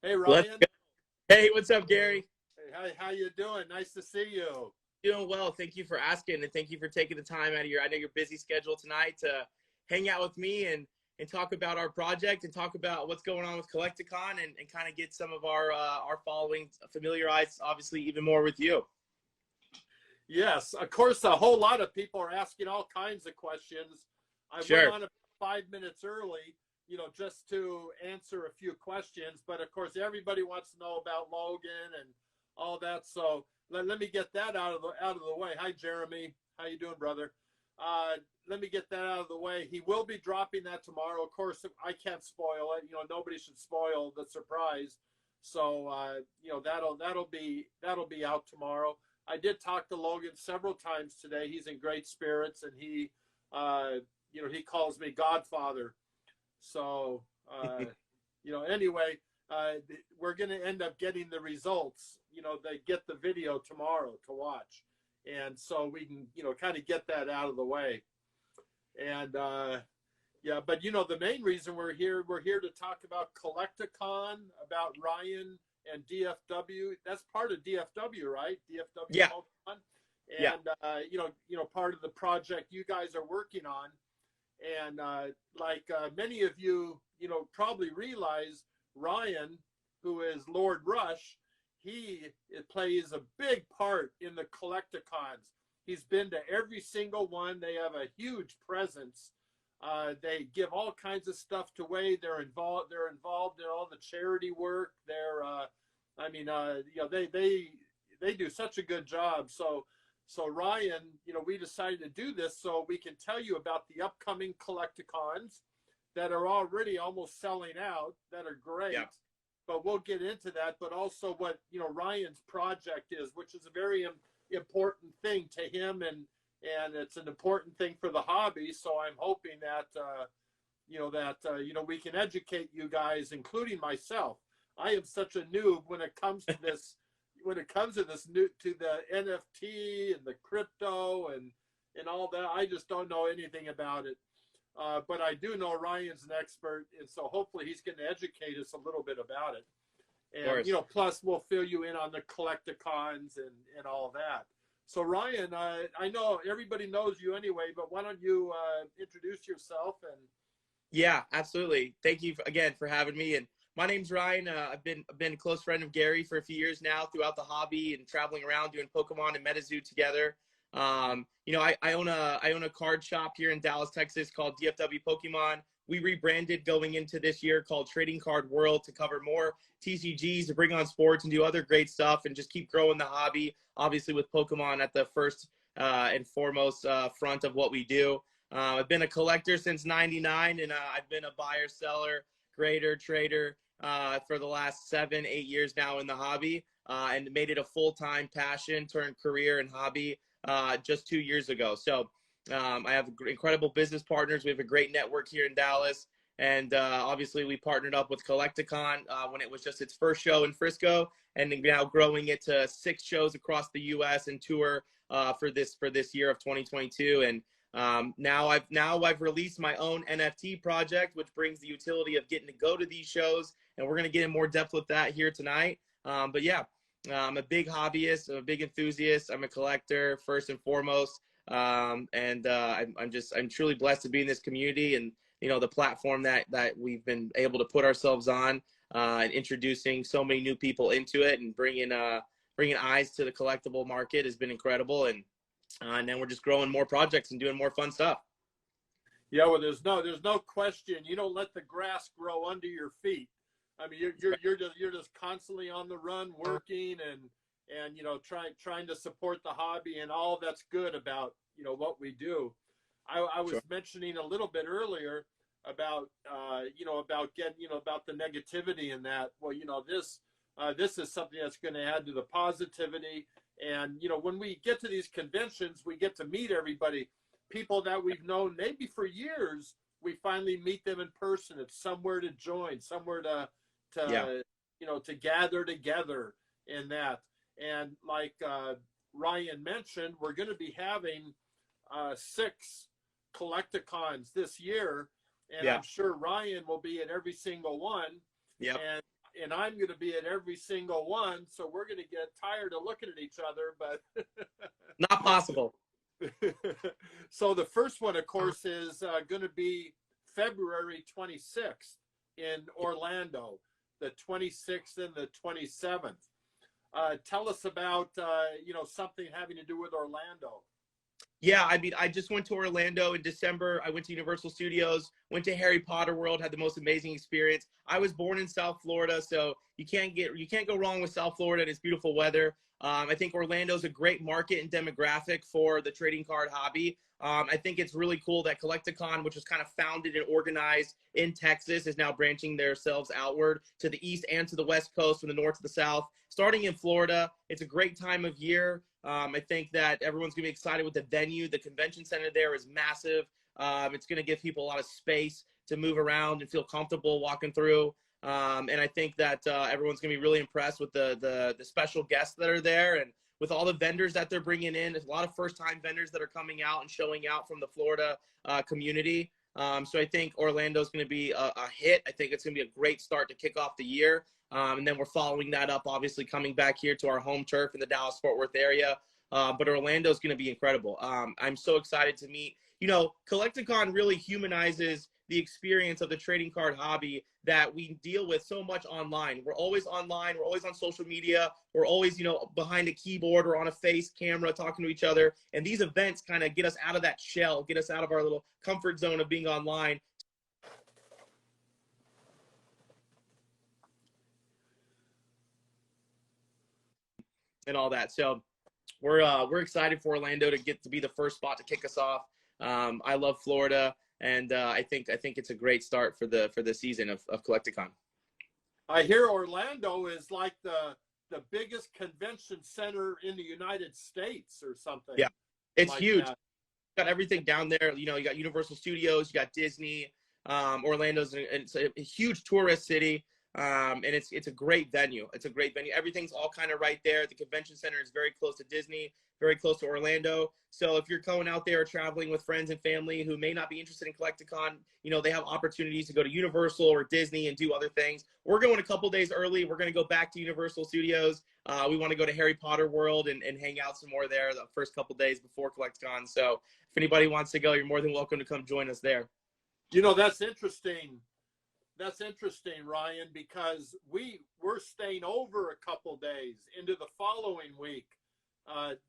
Hey Let's Ryan, go. Hey, what's up, Gary? hey, how you doing? Nice to see you. Doing well. Thank you for asking, and thank you for taking the time out of your, I know your busy schedule tonight to hang out with me and talk about our project and talk about what's going on with Collect-A-Con and kind of get some of our following familiarized, obviously, even more with you. Yes, of course, a whole lot of people are asking all kinds of questions. I went Sure. on about 5 minutes early, just to answer a few questions. But of course, everybody wants to know about Logan and all that. So let me get that out of the way. Hi, Jeremy. How you doing, brother? Uh, Let me get that out of the way. He will be dropping that tomorrow. Of course, I can't spoil it. Nobody should spoil the surprise. So that'll be out tomorrow. I did talk to Logan several times today. He's in great spirits, and uh, he calls me Godfather. So, anyway, we're going to end up getting the results. They get the video tomorrow to watch, and so we can, kind of get that out of the way. And yeah, but the main reason we're here to talk about Collect-A-Con, about Ryan and DFW. That's part of DFW, right? DFW Yeah. Pokemon, Yeah. and part of the project you guys are working on. And like many of you, probably realize, Ryan, who is Lord Rush, he plays a big part in the Collect-A-Cons. He's been to every single one. They have a huge presence. They give all kinds of stuff away. They're involved. They're involved in all the charity work. They do such a good job. So Ryan, we decided to do this so we can tell you about the upcoming Collect-A-Cons that are already almost selling out, that are great. Yeah. But we'll get into that. But also what Ryan's project is, which is a very important thing to him, and it's an important thing for the hobby. So I'm hoping that we can educate you guys, including myself. I am such a noob when it comes to this. When it comes to the NFT and the crypto and all that, I just don't know anything about it. But I do know Ryan's an expert, and so hopefully he's going to educate us a little bit about it. Of And course. plus we'll fill you in on the Collect-A-Cons and all that. So Ryan, I know everybody knows you anyway, but why don't you introduce yourself? And Yeah, absolutely. Thank you again for having me. And my name's Ryan. I've been a close friend of Gary for a few years now throughout the hobby and traveling around doing Pokemon and MetaZoo together. I own a card shop here in Dallas, Texas called DFW Pokemon. We rebranded going into this year called Trading Card World to cover more TCGs, to bring on sports and do other great stuff and just keep growing the hobby. Obviously, with Pokemon at the first and foremost front of what we do. I've been a collector since '99, and I've been a buyer, seller, grader, trader for the last 7, 8 years now in the hobby, and made it a full-time passion turned career and hobby just 2 years ago. So I have incredible business partners. We have a great network here in Dallas. And obviously, we partnered up with Collect-A-Con when it was just its first show in Frisco, and now growing it to 6 shows across the U.S. and tour for this year of 2022. And now I've released my own NFT project, which brings the utility of getting to go to these shows, and we're gonna get in more depth with that here tonight. But yeah, I'm a big hobbyist, I'm a big enthusiast, I'm a collector first and foremost, and I'm truly blessed to be in this community and the platform that we've been able to put ourselves on, and introducing so many new people into it and bringing eyes to the collectible market has been incredible. And then we're just growing more projects and doing more fun stuff. yeah, well, there's no question. You don't let the grass grow under your feet. I mean, you're just constantly on the run, working and trying to support the hobby, and all that's good about what we do. I was Sure. mentioning a little bit earlier about about getting about the negativity in that. Well, this is something that's going to add to the positivity. And when we get to these conventions, we get to meet everybody, people that we've known maybe for years. We finally meet them in person. It's somewhere to join, somewhere Yeah. to gather together in that. And like Ryan mentioned, we're going to be having 6 Collect-A-Cons this year, and Yeah. I'm sure Ryan will be at every single one. Yep. And and I'm going to be at every single one. So we're going to get tired of looking at each other, but Not possible. so the first one, of course, is going to be February 26th in Orlando, the 26th and the 27th. Tell us about, something having to do with Orlando. Yeah, I mean, I just went to Orlando in December. I went to Universal Studios, went to Harry Potter World, had the most amazing experience. I was born in South Florida, so you can't go wrong with South Florida and its beautiful weather. I think Orlando is a great market and demographic for the trading card hobby. I think it's really cool that Collect-A-Con, which was kind of founded and organized in Texas, is now branching themselves outward to the east and to the west coast, from the north to the south. Starting in Florida, it's a great time of year. I think that everyone's going to be excited with the venue. The convention center there is massive. It's going to give people a lot of space to move around and feel comfortable walking through. And I think that everyone's going to be really impressed with the special guests that are there, and with all the vendors that they're bringing in. There's a lot of first-time vendors that are coming out and showing out from the Florida community. So I think Orlando is going to be a hit. I think it's going to be a great start to kick off the year. And then we're following that up, obviously, coming back here to our home turf in the Dallas-Fort Worth area. But Orlando is going to be incredible. I'm so excited to meet. Collect-A-Con really humanizes the experience of the trading card hobby that we deal with so much online. We're always online. We're always on social media. We're always, behind a keyboard or on a face camera talking to each other. And these events kind of get us out of that shell, get us out of our little comfort zone of being online. And all that. So we're excited for Orlando to get to be the first spot to kick us off. I love Florida, and I think it's a great start for the season of Collect-A-Con. I hear Orlando is like the biggest convention center in the United States or something. Yeah, it's like huge. That. You got everything down there. You got Universal Studios, you got Disney. Orlando's it's a huge tourist city. And it's a great venue. It's a great venue. Everything's all kind of right there. The convention center is very close to Disney, very close to Orlando. So if you're going out there traveling with friends and family who may not be interested in Collect-A-Con, they have opportunities to go to Universal or Disney and do other things. We're going a couple days early. We're going to go back to Universal Studios. We want to go to Harry Potter World and hang out some more there the first couple days before Collect-A-Con. So if anybody wants to go, you're more than welcome to come join us there. That's interesting. That's interesting, Ryan, because we're staying over a couple days into the following week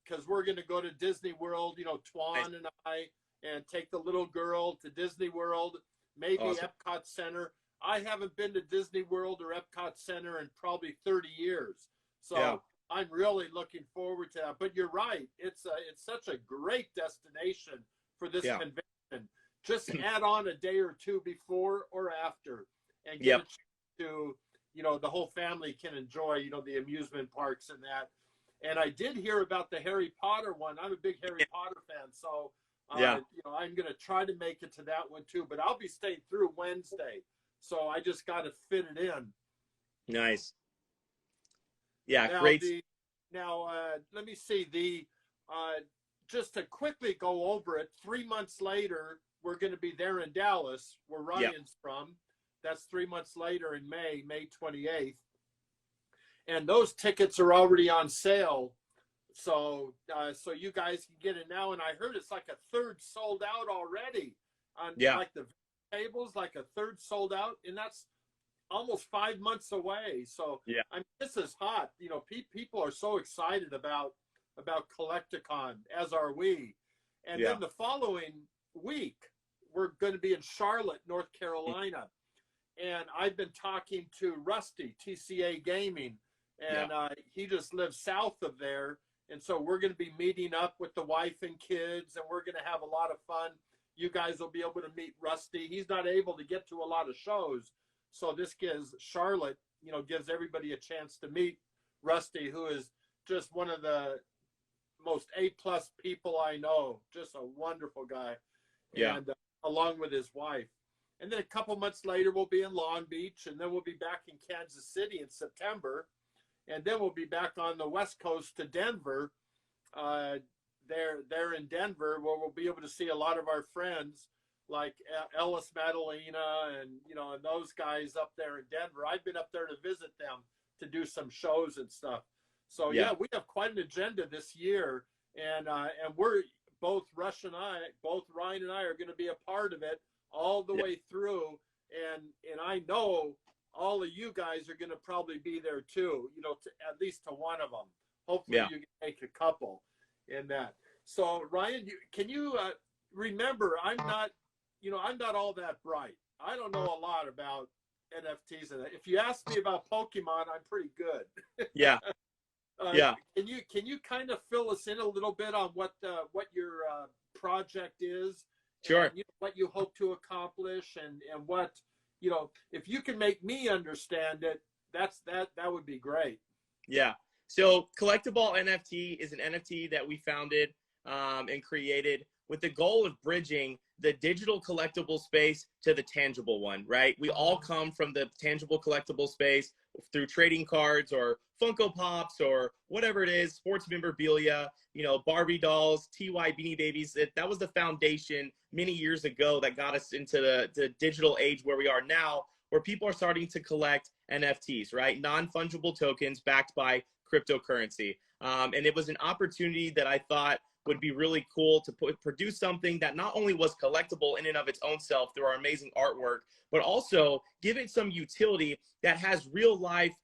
because we're going to go to Disney World, Twan and I, and take the little girl to Disney World, maybe Awesome. Epcot Center. I haven't been to Disney World or Epcot Center in probably 30 years. So yeah. I'm really looking forward to that. But you're right. It's such a great destination for this convention. Just add on a day or two before or after. And get a chance to, the whole family can enjoy, the amusement parks and that. And I did hear about the Harry Potter one. I'm a big Harry Potter fan. So, I'm going to try to make it to that one too. But I'll be staying through Wednesday. So I just got to fit it in. Nice. Yeah, now, great. Let me see. Just to quickly go over it, 3 months later, we're going to be there in Dallas, where Ryan's from. That's 3 months later in May 28th. And those tickets are already on sale. So you guys can get it now. And I heard it's like a third sold out already on like the tables, like a third sold out. And that's almost 5 months away. So this is hot. People are so excited about Collect-A-Con, as are we. And then the following week, we're going to be in Charlotte, North Carolina. And I've been talking to Rusty, TCA Gaming, and he just lives south of there. And so we're going to be meeting up with the wife and kids, and we're going to have a lot of fun. You guys will be able to meet Rusty. He's not able to get to a lot of shows. So this gives Charlotte, gives everybody a chance to meet Rusty, who is just one of the most A+ people I know. Just a wonderful guy. Yeah. And along with his wife. And then a couple months later, we'll be in Long Beach, and then we'll be back in Kansas City in September. And then we'll be back on the West Coast to Denver, there in Denver, where we'll be able to see a lot of our friends, like Ellis Madalena and, and those guys up there in Denver. I've been up there to visit them to do some shows and stuff. So yeah, we have quite an agenda this year, and we're both Ryan and I are going to be a part of it all the way through, and I know all of you guys are going to probably be there too, at least to one of them. Hopefully you can make a couple in that. So Ryan, can you remember, I'm not all that bright. I don't know a lot about NFTs, and if you ask me about Pokemon, I'm pretty good. Yeah. Can you kind of fill us in a little bit on what your project is? Sure. And, what you hope to accomplish, and what, if you can make me understand it, that would be great. Yeah. So Collect-A-Ball NFT is an NFT that we founded and created with the goal of bridging the digital collectible space to the tangible one, right? We all come from the tangible collectible space through trading cards or Funko Pops or whatever it is, sports memorabilia, Barbie dolls, TY Beanie Babies. That was the foundation many years ago that got us into the digital age where we are now, where people are starting to collect NFTs, right? Non-fungible tokens backed by cryptocurrency. And it was an opportunity that I thought would be really cool to produce something that not only was collectible in and of its own self through our amazing artwork, but also give it some utility that has real life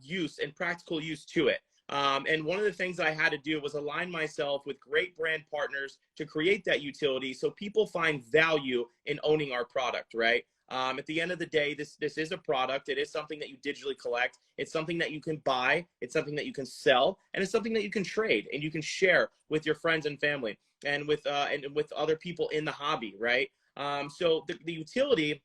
use and practical use to it. And one of the things that I had to do was align myself with great brand partners to create that utility so people find value in owning our product, right? At the end of the day, this is a product. It is something that you digitally collect. It's something that you can buy. It's something that you can sell, and it's something that you can trade and you can share with your friends and family and with other people in the hobby, right? So the utility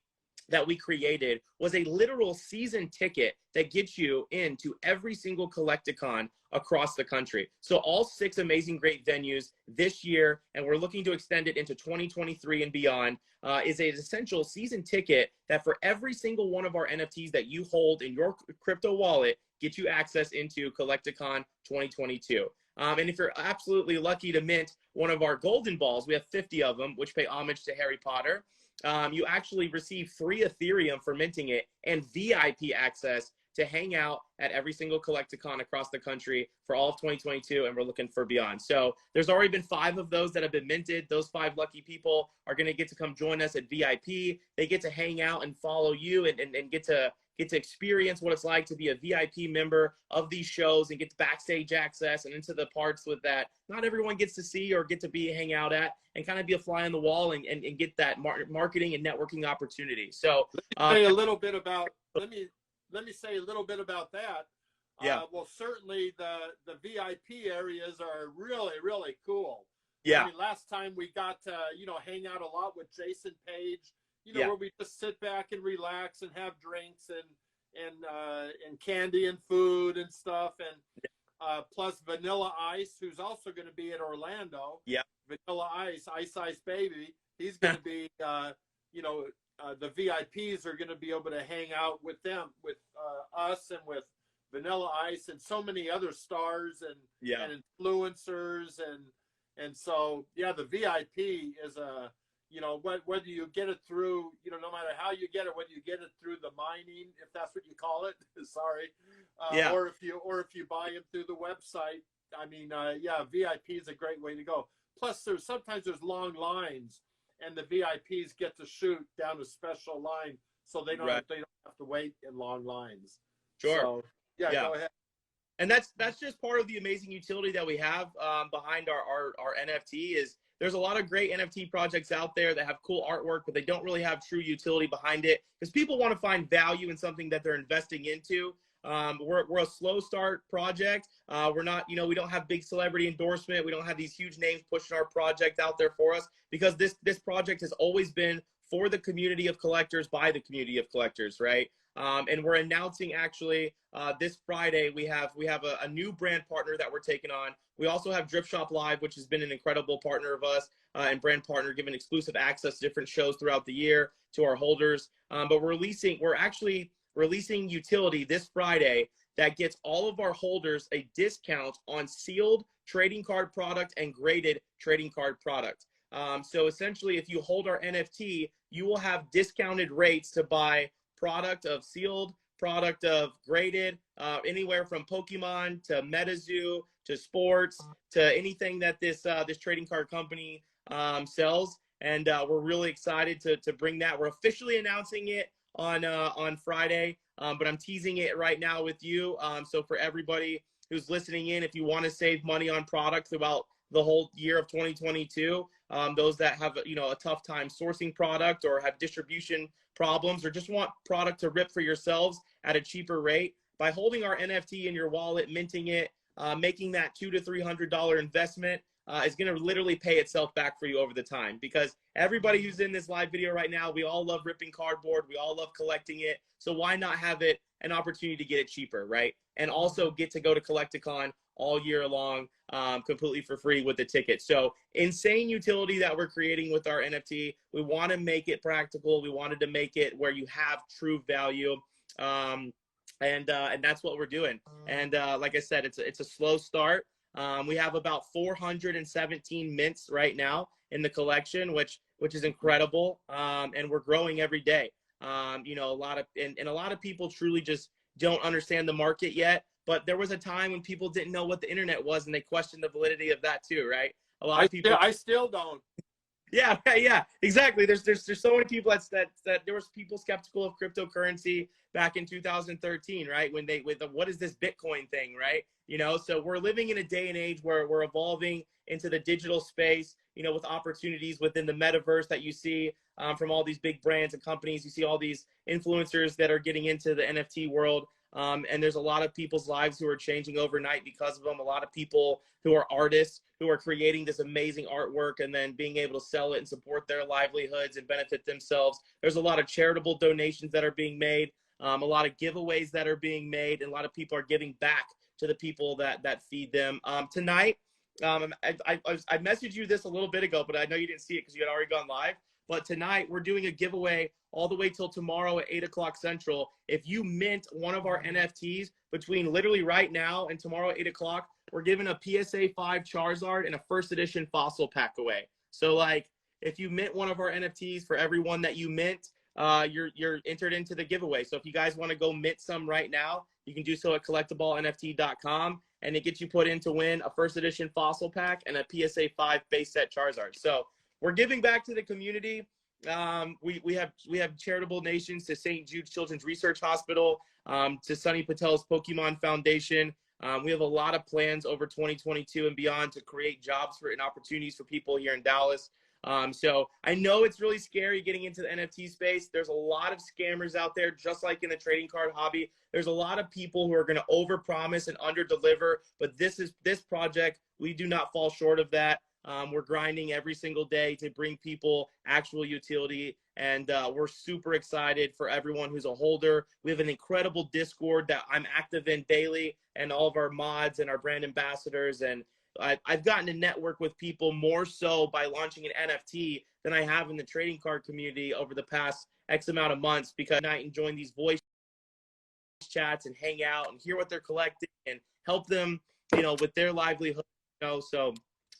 that we created was a literal season ticket that gets you into every single Collect-A-Con across the country. So all 6 amazing, great venues this year, and we're looking to extend it into 2023 and beyond, is an essential season ticket that for every single one of our NFTs that you hold in your crypto wallet, gets you access into Collect-A-Con 2022. And if you're absolutely lucky to mint one of our golden balls, we have 50 of them, which pay homage to Harry Potter. You actually receive free Ethereum for minting it and VIP access to hang out at every single Collect-A-Con across the country for all of 2022, and we're looking for beyond. So there's already been 5 of those that have been minted. Those 5 lucky people are going to get to come join us at VIP. They get to hang out and follow you and get to experience what it's like to be a VIP member of these shows and get backstage access and into the parts with that not everyone gets to see or get to hang out at, and kind of be a fly on the wall and get that marketing and networking opportunity. So let me say a little bit about that. Yeah. Well, certainly the VIP areas are really, really cool. Yeah. I mean, last time we got to, hang out a lot with Jason Page, where we just sit back and relax and have drinks and candy and food and stuff. And plus Vanilla Ice, who's also going to be in Orlando. Yeah. Vanilla Ice, Ice Ice Baby. He's going to be, the VIPs are going to be able to hang out with them, with us, and with Vanilla Ice and so many other stars and influencers. And so, yeah, the VIP is a, whether you get it through, no matter how you get it, whether you get it through the mining, if that's what you call it, sorry, or if you buy them through the website. I mean, VIP is a great way to go. Plus, sometimes there's long lines, and the VIPs get to shoot down a special line, so they don't have to wait in long lines. Sure. So, go ahead. And that's just part of the amazing utility that we have behind our NFT. Is there's a lot of great NFT projects out there that have cool artwork, but they don't really have true utility behind it because people want to find value in something that they're investing into. We're a slow start project. We're not, we don't have big celebrity endorsement. We don't have these huge names pushing our project out there for us because this project has always been for the community of collectors by the community of collectors, right? And we're announcing actually this Friday we have a new brand partner that we're taking on. We also have Drip Shop Live, which has been an incredible partner of us and brand partner, giving exclusive access to different shows throughout the year to our holders. But we're actually releasing utility this Friday that gets all of our holders a discount on sealed trading card product and graded trading card product. So essentially, if you hold our NFT, you will have discounted rates to buy product of sealed, product of graded, anywhere from Pokemon to MetaZoo to sports to anything that this trading card company sells. And we're really excited to bring that. We're officially announcing it on Friday, but I'm teasing it right now with you. So for everybody who's listening in, if you want to save money on product throughout the whole year of 2022, those that have a tough time sourcing product or have distribution problems or just want product to rip for yourselves at a cheaper rate, by holding our NFT in your wallet, minting it, making that $200 to $300 investment is going to literally pay itself back for you over the time. Because everybody who's in this live video right now, we all love ripping cardboard, we all love collecting it, so why not have it an opportunity to get it cheaper, right? And also get to go to Collect-A-Con all year long, completely for free with the ticket. So insane utility that we're creating with our NFT. We want to make it practical. We wanted to make it where you have true value. And that's what we're doing. And like I said, it's a slow start. We have about 417 mints right now in the collection, which is incredible. And we're growing every day. A lot of people truly just don't understand the market yet. But there was a time when people didn't know what the internet was, and they questioned the validity of that too, right? A lot of people. I still don't. Yeah, exactly. There's so many people that there was people skeptical of cryptocurrency back in 2013, right? With what is this Bitcoin thing, right? So we're living in a day and age where we're evolving into the digital space, with opportunities within the metaverse that you see from all these big brands and companies. You see all these influencers that are getting into the NFT world. And there's a lot of people's lives who are changing overnight because of them. A lot of people who are artists who are creating this amazing artwork and then being able to sell it and support their livelihoods and benefit themselves. There's a lot of charitable donations that are being made, a lot of giveaways that are being made, and a lot of people are giving back to the people that feed them. Tonight, I messaged you this a little bit ago, but I know you didn't see it because you had already gone live. But tonight, we're doing a giveaway all the way till tomorrow at 8 o'clock Central. If you mint one of our NFTs between literally right now and tomorrow at 8 o'clock, we're giving a PSA 5 Charizard and a first edition fossil pack away. So, if you mint one of our NFTs, for every one that you mint, you're entered into the giveaway. So if you guys want to go mint some right now, you can do so at CollectABallNFT.com, and it gets you put in to win a first edition fossil pack and a PSA 5 base set Charizard. So we're giving back to the community. We have charitable donations to St. Jude Children's Research Hospital, to Sunny Patel's Pokemon Foundation. We have a lot of plans over 2022 and beyond to create jobs and opportunities for people here in Dallas. So I know it's really scary getting into the NFT space. There's a lot of scammers out there, just like in the trading card hobby. There's a lot of people who are going to overpromise and underdeliver, but this project, we do not fall short of that. We're grinding every single day to bring people actual utility, and we're super excited for everyone who's a holder. We have an incredible Discord that I'm active in daily, and all of our mods and our brand ambassadors, and I've gotten to network with people more so by launching an NFT than I have in the trading card community over the past X amount of months, because I can join these voice chats and hang out and hear what they're collecting and help them, with their livelihood. So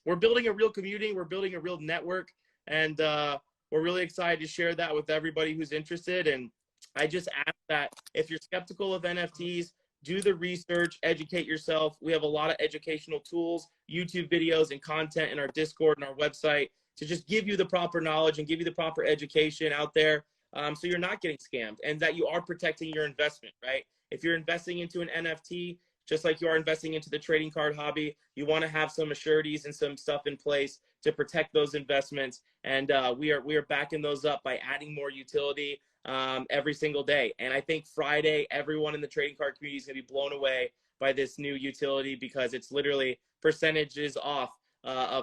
we're building a real community, we're building a real network, and we're really excited to share that with everybody who's interested. And I just ask that if you're skeptical of NFTs, do the research, educate yourself. We have a lot of educational tools, YouTube videos, and content in our Discord and our website to just give you the proper knowledge and give you the proper education out there, so you're not getting scammed and that you are protecting your investment, right? If you're investing into an NFT, just like you are investing into the trading card hobby, you want to have some assurities and some stuff in place to protect those investments. And we are backing those up by adding more utility every single day. And I think Friday, everyone in the trading card community is going to be blown away by this new utility, because it's literally percentages off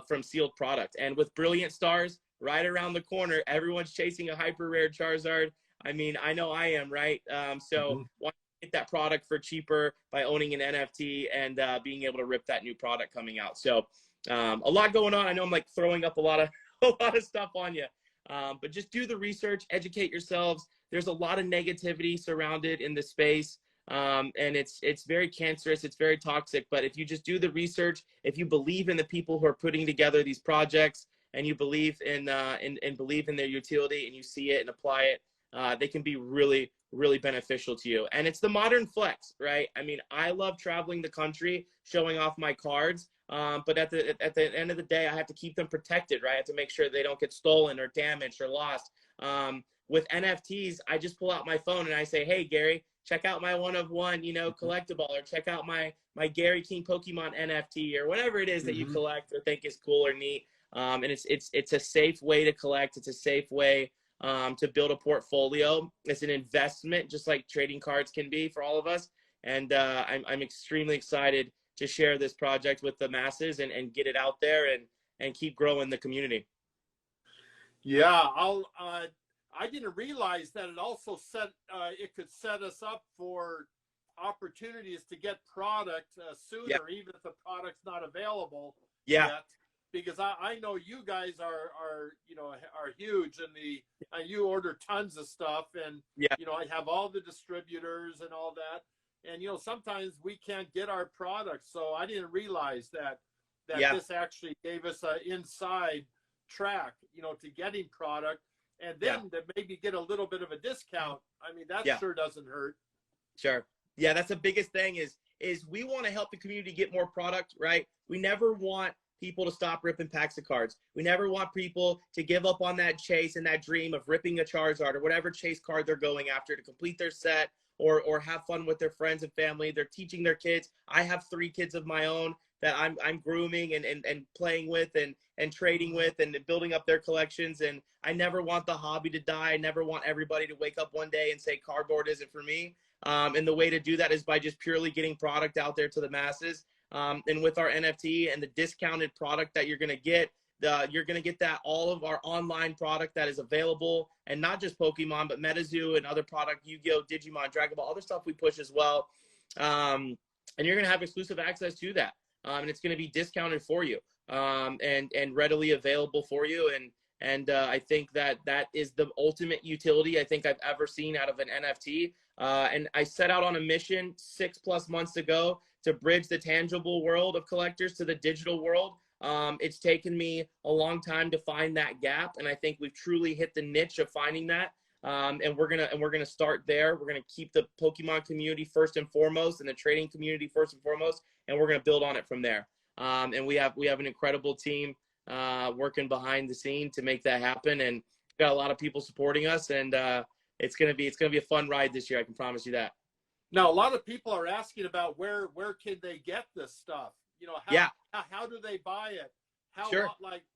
from sealed product. And with Brilliant Stars right around the corner, everyone's chasing a hyper rare Charizard. I mean, I know I am, right? So why get that product for cheaper by owning an NFT and being able to rip that new product coming out? So a lot going on. I know I'm like throwing up a lot of stuff on you, but just do the research, educate yourselves. There's a lot of negativity surrounded in the space, and it's very cancerous, it's very toxic. But if you just do the research, if you believe in the people who are putting together these projects and you believe in and believe in their utility, and you see it and apply it, they can be really, really beneficial to you. And it's the modern flex, right? I mean, I love traveling the country, showing off my cards, but at the end of the day, I have to keep them protected, right? I have to make sure they don't get stolen or damaged or lost. With NFTs, I just pull out my phone and I say, hey, Gary, check out my one-of-one, collectible, or check out my Gary King Pokemon NFT, or whatever it is that you collect or think is cool or neat. And it's a safe way to collect. It's a safe way to build a portfolio. It's an investment, just like trading cards can be for all of us. And I'm extremely excited to share this project with the masses and get it out there and keep growing the community. Yeah, I didn't realize that it also it could set us up for opportunities to get product sooner, even if the product's not available yet. Because I know you guys are huge and you order tons of stuff, and I have all the distributors and all that, and sometimes we can't get our products, so I didn't realize that this actually gave us an inside track to getting product, and then to maybe get a little bit of a discount. I mean, that sure doesn't hurt. Sure. Yeah, that's the biggest thing is we want to help the community get more product, right? We never want people to stop ripping packs of cards. We never want people to give up on that chase and that dream of ripping a Charizard or whatever chase card they're going after to complete their set or have fun with their friends and family. They're teaching their kids. I have 3 kids of my own that I'm grooming and playing with and trading with and building up their collections. And I never want the hobby to die. I never want everybody to wake up one day and say cardboard isn't for me. And the way to do that is by just purely getting product out there to the masses. And with our NFT and the discounted product that you're going to get, you're going to get that all of our online product that is available, and not just Pokemon, but MetaZoo and other product, Yu-Gi-Oh, Digimon, Dragon Ball, other stuff we push as well. And you're going to have exclusive access to that. And it's going to be discounted for you and readily available for you. And I think that is the ultimate utility I think I've ever seen out of an NFT. And I set out on a mission 6+ months ago to bridge the tangible world of collectors to the digital world. It's taken me a long time to find that gap, and I think we've truly hit the niche of finding that. And we're gonna start there. We're gonna keep the Pokemon community first and foremost, and the trading community first and foremost, and we're gonna build on it from there. And we have an incredible team working behind the scene to make that happen, and got a lot of people supporting us, and it's gonna be a fun ride this year. I can promise you that. Now, a lot of people are asking about where can they get this stuff? How do they buy it?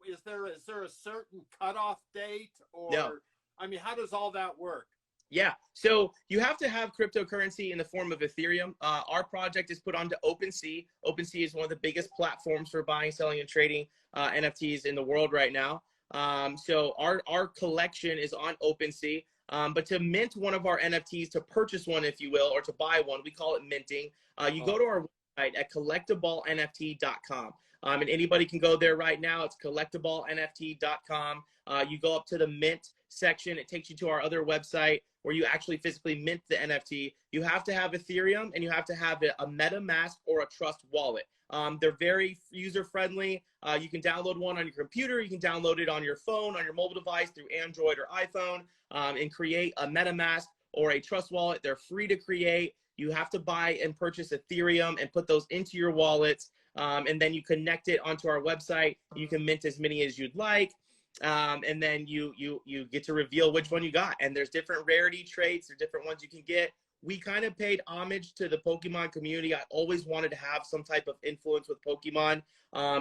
Is there a certain cutoff date, or No. I mean, how does all that work? Yeah, so you have to have cryptocurrency in the form of Ethereum. Our project is put onto OpenSea. OpenSea is one of the biggest platforms for buying, selling, and trading NFTs in the world right now. So our collection is on OpenSea. But to mint one of our NFTs, to purchase one, if you will, or to buy one, we call it minting. You go to our website at CollectABallNFT.com. And anybody can go there right now. It's CollectABallNFT.com. You go up to the mint section. It takes you to our other website where you actually physically mint the NFT. You have to have Ethereum, and you have to have a MetaMask or a Trust wallet. They're very user-friendly. You can download one on your computer. You can download it on your phone, on your mobile device through Android or iPhone, and create a MetaMask or a Trust wallet. They're free to create. You have to buy and purchase Ethereum and put those into your wallets. And then you connect it onto our website. You can mint as many as you'd like. And then you get to reveal which one you got. And there's different rarity traits. There's different ones you can get. We kind of paid homage to the Pokemon community. I always wanted to have some type of influence with Pokemon.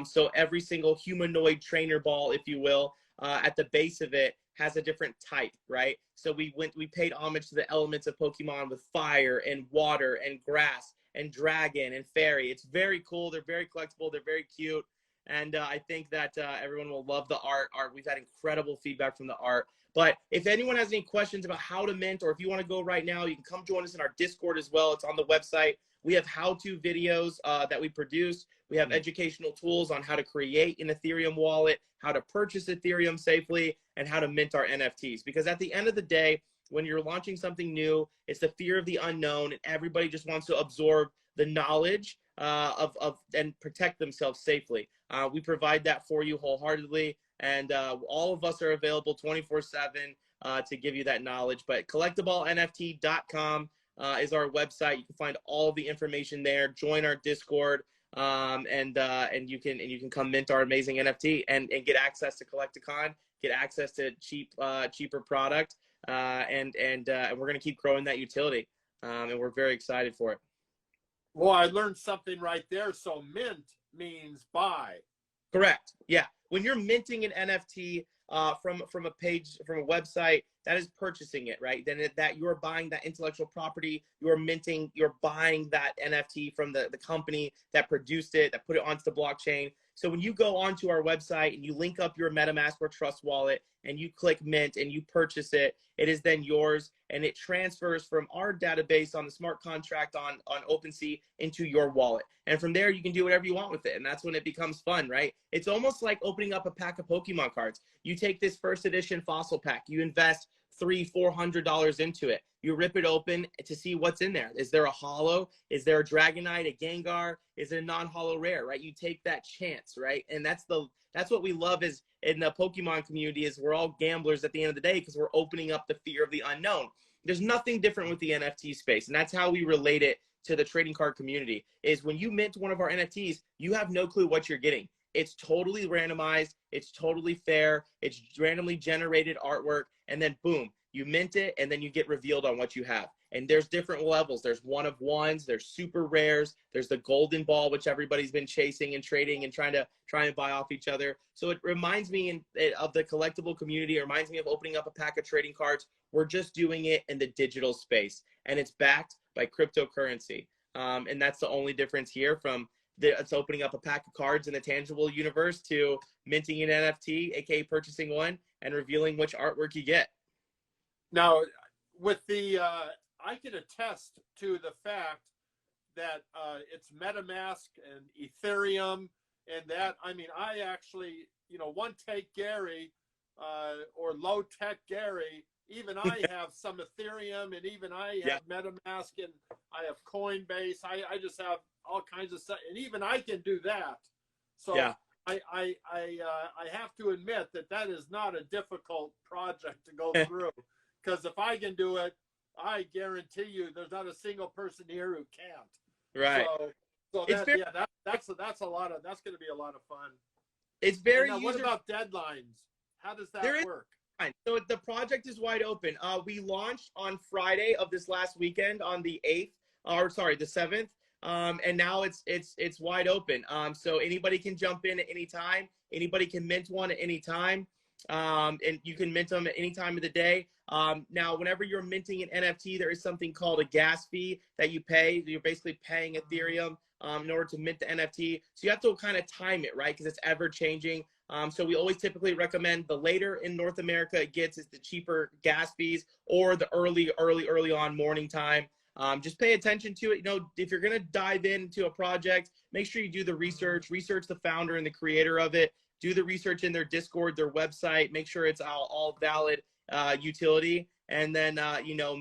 So every single humanoid trainer ball, if you will, at the base of it has a different type, right? So we paid homage to the elements of Pokemon with fire and water and grass and dragon and fairy. It's very cool. They're very collectible. They're very cute. And I think that everyone will love the art. We've had incredible feedback from the art. But if anyone has any questions about how to mint, or if you want to go right now, you can come join us in our Discord as well. It's on the website. We have how-to videos that we produce. We have educational tools on how to create an Ethereum wallet, how to purchase Ethereum safely, and how to mint our NFTs. Because at the end of the day, when you're launching something new, it's the fear of the unknown, and everybody just wants to absorb the knowledge and protect themselves safely. We provide that for you wholeheartedly, and all of us are available 24/7 to give you that knowledge. But CollectABallNFT.com is our website. You can find all the information there. Join our Discord, and you can come mint our amazing NFT and get access to Collect-A-Con, get access to cheaper product, and we're gonna keep growing that utility, and we're very excited for it. Well, I learned something right there. So mint means buy. Correct. Yeah. When you're minting an NFT from a page, from a website, that is purchasing it, right? Then that you're buying that intellectual property, you're minting, you're buying that NFT from the company that produced it, that put it onto the blockchain. So when you go onto our website and you link up your MetaMask or Trust wallet and you click mint and you purchase it, it is then yours, and it transfers from our database on the smart contract on OpenSea into your wallet. And from there, you can do whatever you want with it. And that's when it becomes fun, right? It's almost like opening up a pack of Pokemon cards. You take this first edition fossil pack, you invest $300-400 into it. You rip it open to see what's in there. Is there a holo? Is there a Dragonite, a Gengar? Is it a non-holo rare, right? You take that chance, right? And that's what we love is in the Pokemon community is we're all gamblers at the end of the day because we're opening up the fear of the unknown. There's nothing different with the NFT space, and that's how we relate it to the trading card community is when you mint one of our NFTs, you have no clue what you're getting. It's totally randomized. It's totally fair. It's randomly generated artwork. And then boom, you mint it and then you get revealed on what you have. And there's different levels. There's one of ones, there's super rares, there's the golden ball, which everybody's been chasing and trading and trying and buy off each other. So it reminds me of the collectible community. It reminds me of opening up a pack of trading cards. We're just doing it in the digital space, and it's backed by cryptocurrency. And that's the only difference here from it's opening up a pack of cards in the tangible universe to minting an NFT, aka purchasing one, and revealing which artwork you get. Now, with the, I can attest to the fact that it's MetaMask and Ethereum, and that, I mean, I actually, one take Gary or low tech Gary, even I have some Ethereum, and even I have MetaMask, and I have Coinbase. I just have all kinds of stuff, and even I can do that. So I have to admit that is not a difficult project to go through, because if I can do it, I guarantee you there's not a single person here who can't. Right. So that's going to be a lot of fun. It's very. What about deadlines? How does that work? So the project is wide open. We launched on Friday of this last weekend on the 8th, the 7th. And now it's wide open. So anybody can jump in at any time. Anybody can mint one at any time. And you can mint them at any time of the day. Now, whenever you're minting an NFT, there is something called a gas fee that you pay. You're basically paying Ethereum in order to mint the NFT. So you have to kind of time it, right? Because it's ever changing. So we always typically recommend the later in North America it gets is the cheaper gas fees, or the early on morning time. Just pay attention to it. If you're going to dive into a project, make sure you do the research the founder and the creator of it, do the research in their Discord, their website, make sure it's all valid utility, and then,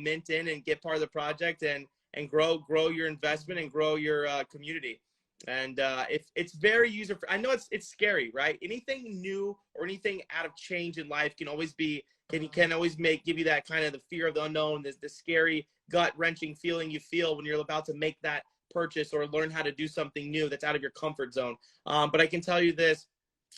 mint in and get part of the project and grow your investment and grow your community. And if it's very I know it's scary, right? Anything new or anything out of change in life can always give you that kind of the fear of the unknown, the scary gut-wrenching feeling you feel when you're about to make that purchase or learn how to do something new that's out of your comfort zone. But I can tell you this,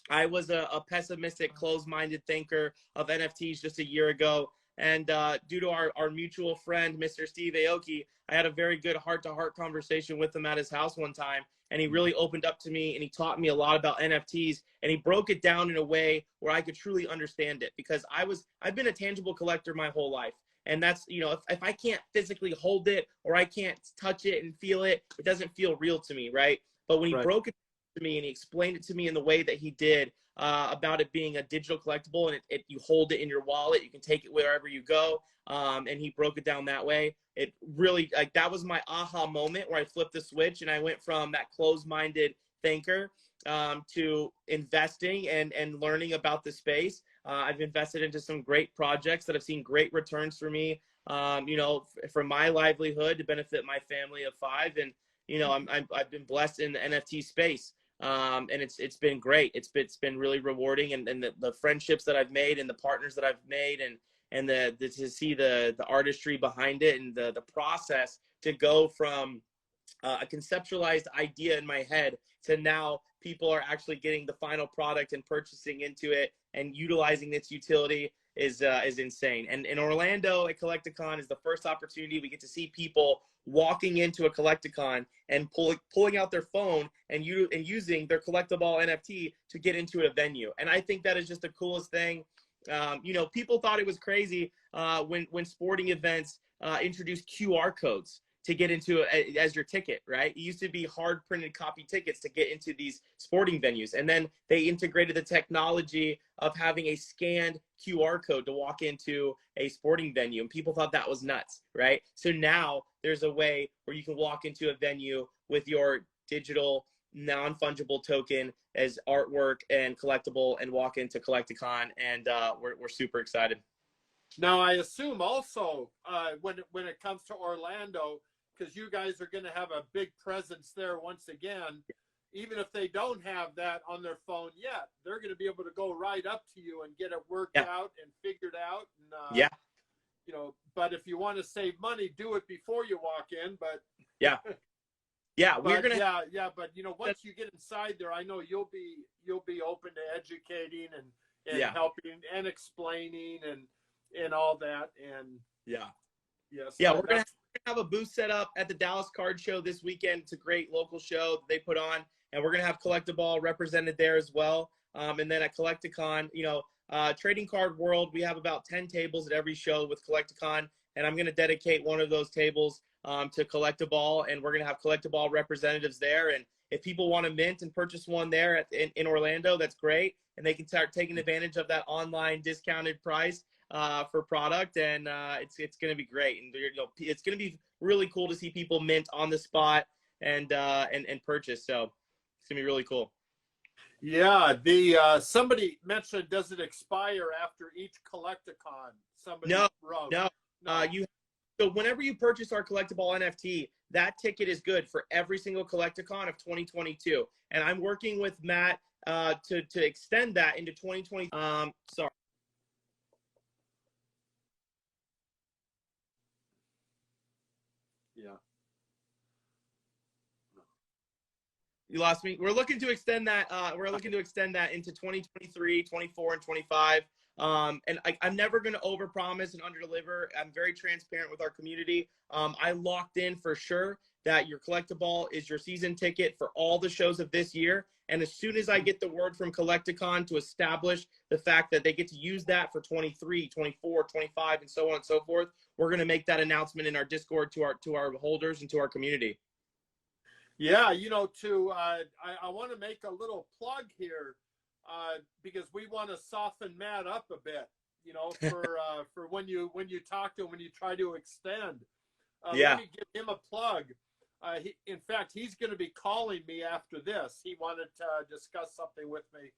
I was a pessimistic, closed-minded thinker of NFTs just a year ago. And due to our mutual friend, Mr. Steve Aoki, I had a very good heart-to-heart conversation with him at his house one time. And he really opened up to me, and he taught me a lot about NFTs, and he broke it down in a way where I could truly understand it, because I've been a tangible collector my whole life. And that's, if I can't physically hold it or I can't touch it and feel it, it doesn't feel real to me, right? But when he broke it to me and he explained it to me in the way that he did about it being a digital collectible, and you hold it in your wallet, you can take it wherever you go, and he broke it down that way. It really, that was my aha moment where I flipped the switch and I went from that closed-minded thinker to investing and learning about the space. I've invested into some great projects that have seen great returns for me, for my livelihood, to benefit my family of 5. And, I've been blessed in the NFT space. And it's been great. It's been really rewarding, and the friendships that I've made and the partners that I've made, and the to see the artistry behind it, and the process to go from a conceptualized idea in my head to now people are actually getting the final product and purchasing into it and utilizing its utility is insane. And in Orlando at Collect-A-Con is the first opportunity we get to see people walking into a Collect-A-Con and pulling out their phone and using their Collect-A-Ball NFT to get into a venue. And I think that is just the coolest thing. People thought it was crazy when sporting events introduced QR codes to get into as your ticket, right? It used to be hard printed copy tickets to get into these sporting venues. And then they integrated the technology of having a scanned QR code to walk into a sporting venue. And people thought that was nuts, right? So now there's a way where you can walk into a venue with your digital non-fungible token as artwork and collectible and walk into Collect-A-Con. And we're super excited. Now, I assume also when it comes to Orlando, because you guys are going to have a big presence there once again, even if they don't have that on their phone yet, they're going to be able to go right up to you and get it worked out and figured out. And, but if you want to save money, do it before you walk in. But we're going to. But once you get inside there, I know you'll be open to educating and helping and explaining and all that. And we're gonna have a booth set up at the Dallas Card Show this weekend. It's a great local show that they put on, and we're gonna have Collect-A-Ball represented there as well. And then at Collect-A-Con, Trading Card World, we have about 10 tables at every show with Collect-A-Con, and I'm gonna dedicate one of those tables to Collect-A-Ball, and we're gonna have Collect-A-Ball representatives there. And if people want to mint and purchase one there in Orlando, that's great, and they can start taking advantage of that online discounted price for product, and it's going to be great, and it's going to be really cool to see people mint on the spot and purchase. So it's going to be really cool. Yeah, somebody mentioned, does it expire after each Collect-A-Con? Somebody wrote. No. So whenever you purchase our Collect-A-Ball NFT, that ticket is good for every single Collect-A-Con of 2022, and I'm working with Matt to extend that into 2020. Sorry. Yeah. You lost me. We're looking to extend that. We're looking to extend that into 2023, 24, and 25. And I'm never going to overpromise and underdeliver. I'm very transparent with our community. I locked in for sure that your Collect-A-Ball is your season ticket for all the shows of this year. And as soon as I get the word from Collect-A-Con to establish the fact that they get to use that for 23, 24, 25, and so on and so forth, we're going to make that announcement in our Discord to our holders and to our community. Yeah, I want to make a little plug here because we want to soften Matt up a bit, for when you talk to him, when you try to extend. Let me give him a plug. In fact, he's going to be calling me after this. He wanted to discuss something with me,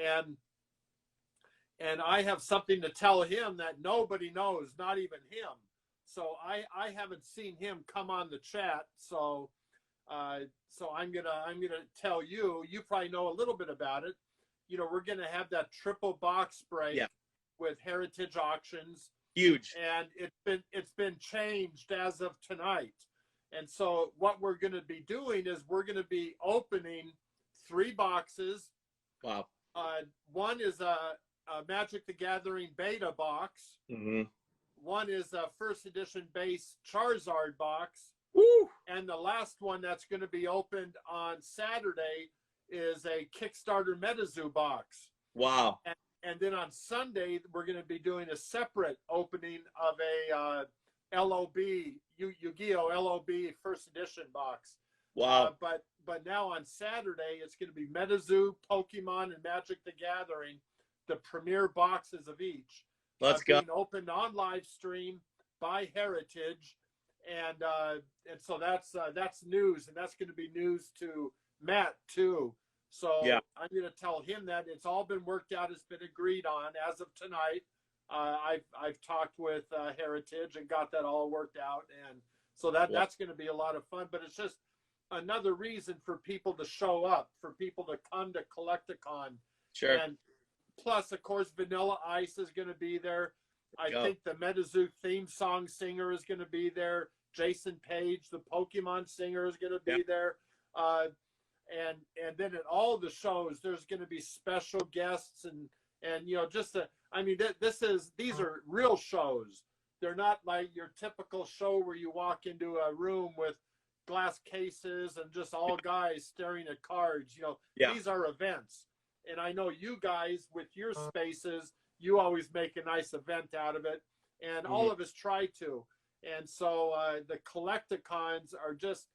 and I have something to tell him that nobody knows, not even him. So I haven't seen him come on the chat. So I'm gonna tell you. You probably know a little bit about it. We're gonna have that triple box break with Heritage Auctions. Huge. And it's been changed as of tonight. And so what we're going to be doing is we're going to be opening 3 boxes. Wow. One is a Magic the Gathering beta box. Mm-hmm. One is a first edition base Charizard box. Woo! And the last one that's going to be opened on Saturday is a Kickstarter MetaZoo box. Wow. And then on Sunday, we're going to be doing a separate opening of a LOB, Yu-Gi-Oh! LOB first edition box. Wow. But now on Saturday, it's going to be MetaZoo, Pokemon, and Magic the Gathering, the premier boxes of each. Let's go. Being opened on live stream by Heritage. And so that's news, and that's going to be news to Matt, too. So I'm going to tell him that it's all been worked out. It's been agreed on as of tonight. I've talked with Heritage and got that all worked out, and so that's going to be a lot of fun. But it's just another reason for people to show up, for people to come to Collect-A-Con. Sure. And plus, of course, Vanilla Ice is going to be there. I Go. think the MetaZoo theme song singer is going to be there. Jason Page, the Pokemon singer, is going to be there. And then at all the shows, there's going to be special guests and just these are real shows. They're not like your typical show where you walk into a room with glass cases and just all guys staring at cards. These are events. And I know you guys with your spaces, you always make a nice event out of it. And all of us try to. And so the Collect-A-Cons are just,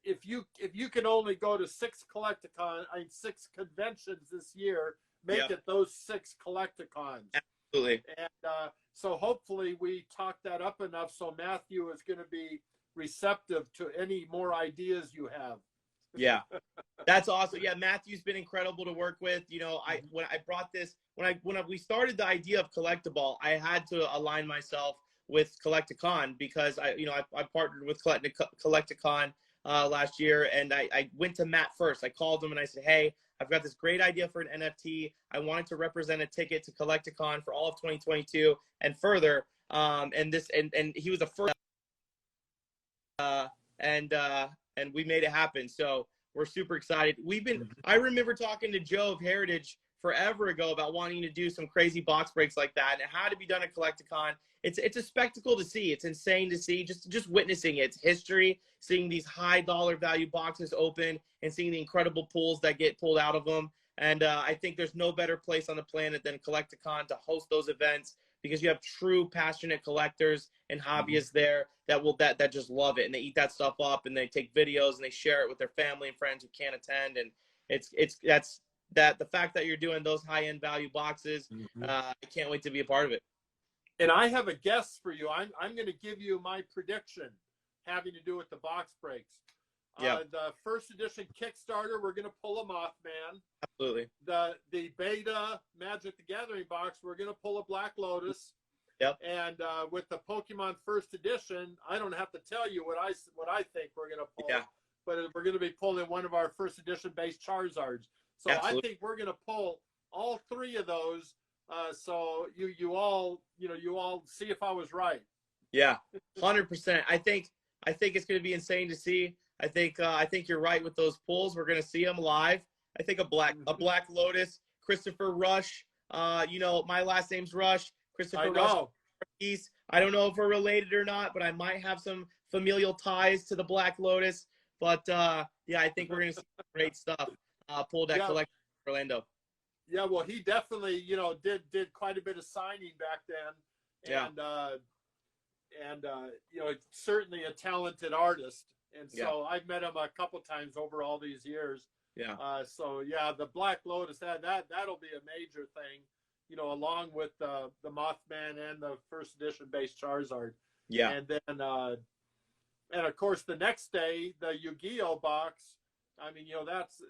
if you can only go to 6 conventions this year, make it those 6 Collect-A-Cons. Absolutely. And so hopefully we talk that up enough so Matthew is going to be receptive to any more ideas you have. Yeah, that's awesome. Yeah, Matthew's been incredible to work with. When I brought this, when we started the idea of Collect-A-Ball, I had to align myself with Collect-A-Con because I partnered with Collect-A-Con last year, and I went to Matt first. I called him and I said, hey, I've got this great idea for an NFT. I wanted to represent a ticket to Collect-A-Con for all of 2022 and further. And he was the first. And we made it happen. So we're super excited. I remember talking to Joe of Heritage forever ago about wanting to do some crazy box breaks like that, and it had to be done at Collect-A-Con. It's a spectacle to see. It's insane to see, just witnessing it. It's history, seeing these high dollar value boxes open and seeing the incredible pulls that get pulled out of them. And I think there's no better place on the planet than Collect-A-Con to host those events, because you have true passionate collectors and hobbyists there that just love it, and they eat that stuff up and they take videos and they share it with their family and friends who can't attend. And the fact that you're doing those high-end value boxes, I can't wait to be a part of it. And I have a guess for you. I'm going to give you my prediction having to do with the box breaks. The first edition Kickstarter, we're going to pull a Mothman. Absolutely. The beta Magic the Gathering box, we're going to pull a Black Lotus. Yep. And with the Pokemon first edition, I don't have to tell you what I think we're going to pull. Yeah. But we're going to be pulling one of our first edition based Charizards. So absolutely. I think we're going to pull all 3 of those. So you all see if I was right. Yeah, 100%. I think it's going to be insane to see. I think you're right with those pulls. We're going to see them live. I think a Black Lotus, Christopher Rush. My last name's Rush. Christopher Rush. I don't know if we're related or not, but I might have some familial ties to the Black Lotus. But I think we're going to see great stuff pulled at Collect Orlando. Yeah, well, he definitely, did quite a bit of signing back then, and certainly a talented artist. And so I've met him a couple times over all these years. Yeah. The Black Lotus, that'll be a major thing, along with the Mothman and the first edition base Charizard. Yeah. And then, and of course, the next day, the Yu-Gi-Oh box. I mean, that's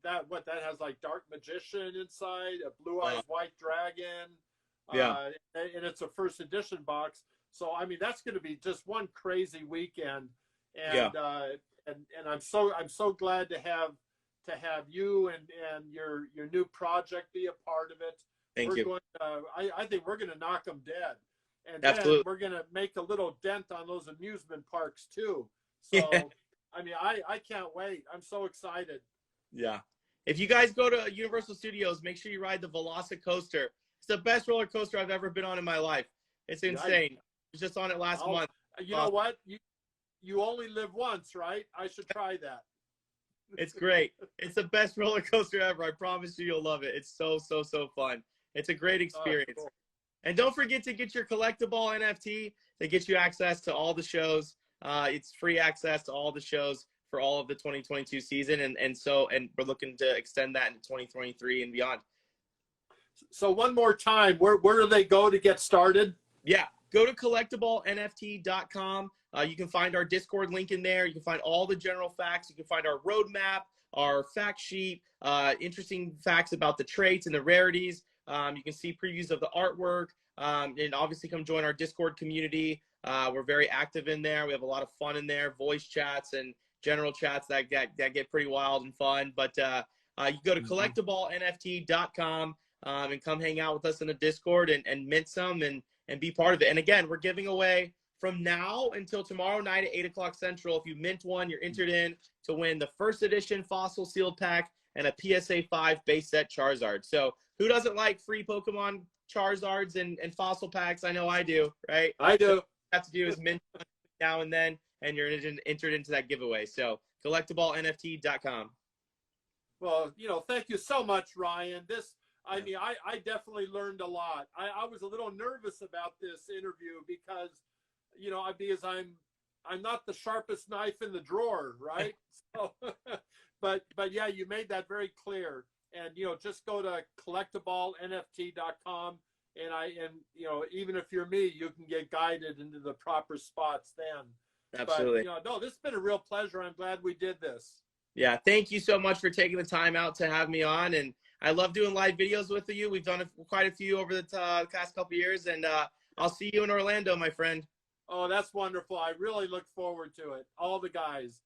that has like Dark Magician inside, a Blue Eyes White Dragon. And it's a first edition box. So I mean, that's going to be just one crazy weekend. And and I'm so glad to have you and your new project be a part of it. Thank you. I think we're going to knock them dead. And absolutely. Then we're going to make a little dent on those amusement parks too. So I mean, I can't wait. I'm so excited. Yeah. If you guys go to Universal Studios, make sure you ride the Velocicoaster. It's the best roller coaster I've ever been on in my life. It's insane. I was just on it last month. You know what? You only live once, right? I should try that. It's great. It's the best roller coaster ever. I promise you'll love it. It's so fun. It's a great experience. Cool. And don't forget to get your Collect-A-Ball NFT that gets you access to all the shows. It's free access to all the shows for all of the 2022 season. And we're looking to extend that into 2023 and beyond. So one more time, where do they go to get started? Yeah, go to CollectABallNFT.com. You can find our Discord link in there. You can find all the general facts. You can find our roadmap, our fact sheet, interesting facts about the traits and the rarities. You can see previews of the artwork, and obviously come join our Discord community. We're very active in there. We have a lot of fun in there, voice chats, and general chats that get pretty wild and fun. But you go to CollectABallNFT.com and come hang out with us in the Discord and mint some and be part of it. And again, we're giving away from now until tomorrow night at 8 o'clock Central. If you mint one, you're entered in to win the first edition Fossil Sealed Pack and a PSA 5 base set Charizard. So who doesn't like free Pokemon Charizards and Fossil Packs? I know I do, right? I do. So what you have to do is mint now and then, and you're entered into that giveaway. So CollectABallNFT.com. Well, thank you so much, Ryan. I mean, I definitely learned a lot. I was a little nervous about this interview because, because I'm not the sharpest knife in the drawer, right? So, but yeah, you made that very clear. And just go to CollectABallNFT.com, and even if you're me, you can get guided into the proper spots then. Absolutely. But no, this has been a real pleasure. I'm glad we did this. Yeah, thank you so much for taking the time out to have me on, and I love doing live videos with you. We've done quite a few over the past couple of years, and I'll see you in Orlando, my friend. Oh, that's wonderful. I really look forward to it. All the guys.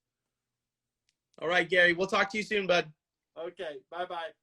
All right, Gary. We'll talk to you soon, bud. Okay. Bye-bye.